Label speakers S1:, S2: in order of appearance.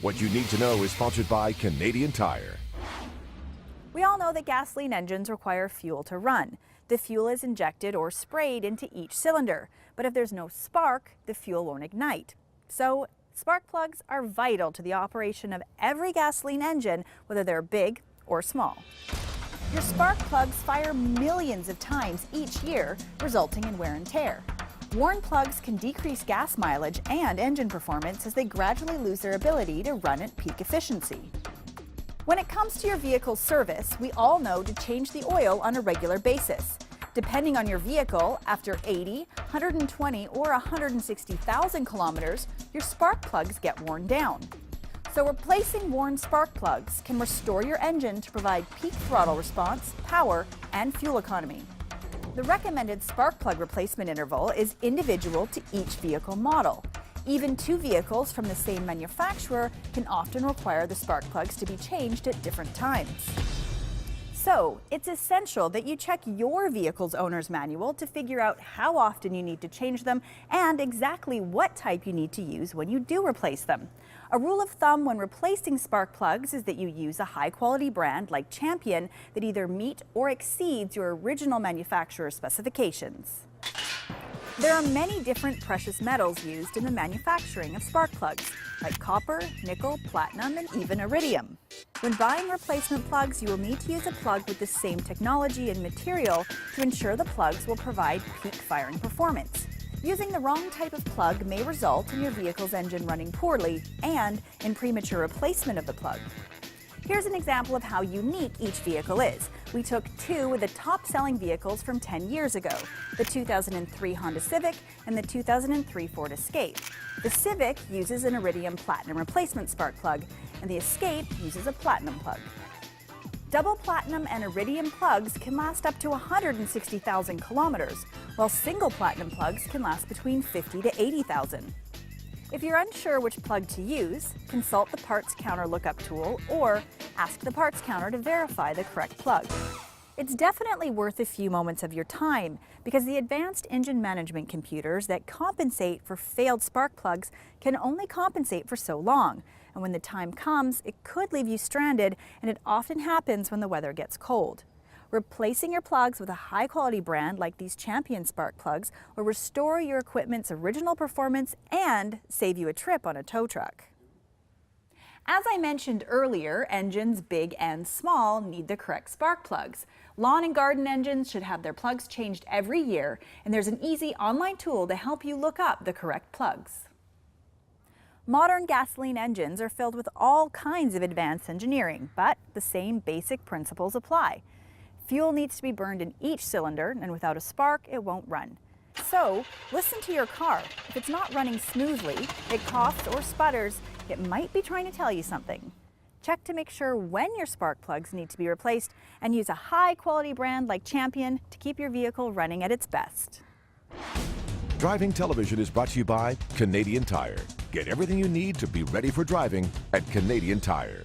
S1: What you need to know is sponsored by Canadian Tire.
S2: We all know that gasoline engines require fuel to run. The fuel is injected or sprayed into each cylinder, but if there's no spark, the fuel won't ignite. So, spark plugs are vital to the operation of every gasoline engine, whether they're big or small. Your spark plugs fire millions of times each year, resulting in wear and tear. Worn plugs can decrease gas mileage and engine performance as they gradually lose their ability to run at peak efficiency. When it comes to your vehicle's service, we all know to change the oil on a regular basis. Depending on your vehicle, after 80, 120, or 160,000 kilometers, your spark plugs get worn down. So replacing worn spark plugs can restore your engine to provide peak throttle response, power, and fuel economy. The recommended spark plug replacement interval is individual to each vehicle model. Even two vehicles from the same manufacturer can often require the spark plugs to be changed at different times. So, it's essential that you check your vehicle's owner's manual to figure out how often you need to change them and exactly what type you need to use when you do replace them. A rule of thumb when replacing spark plugs is that you use a high-quality brand like Champion that either meet or exceeds your original manufacturer's specifications. There are many different precious metals used in the manufacturing of spark plugs, like copper, nickel, platinum, and even iridium. When buying replacement plugs, you will need to use a plug with the same technology and material to ensure the plugs will provide peak firing performance. Using the wrong type of plug may result in your vehicle's engine running poorly and in premature replacement of the plug. Here's an example of how unique each vehicle is. We took two of the top-selling vehicles from 10 years ago, the 2003 Honda Civic and the 2003 Ford Escape. The Civic uses an iridium platinum replacement spark plug, and the Escape uses a platinum plug. Double platinum and iridium plugs can last up to 160,000 kilometers, while single platinum plugs can last between 50 to 80,000. If you're unsure which plug to use, consult the parts counter lookup tool or ask the parts counter to verify the correct plug. It's definitely worth a few moments of your time because the advanced engine management computers that compensate for failed spark plugs can only compensate for so long. And when the time comes, it could leave you stranded, and it often happens when the weather gets cold. Replacing your plugs with a high-quality brand like these Champion spark plugs will restore your equipment's original performance and save you a trip on a tow truck. As I mentioned earlier, engines big and small need the correct spark plugs. Lawn and garden engines should have their plugs changed every year, and there's an easy online tool to help you look up the correct plugs. Modern gasoline engines are filled with all kinds of advanced engineering, but the same basic principles apply. Fuel needs to be burned in each cylinder, and without a spark, it won't run. So, listen to your car. If it's not running smoothly, it coughs or sputters, it might be trying to tell you something. Check to make sure when your spark plugs need to be replaced, and use a high-quality brand like Champion to keep your vehicle running at its best.
S1: Driving Television is brought to you by Canadian Tire. Get everything you need to be ready for driving at Canadian Tire.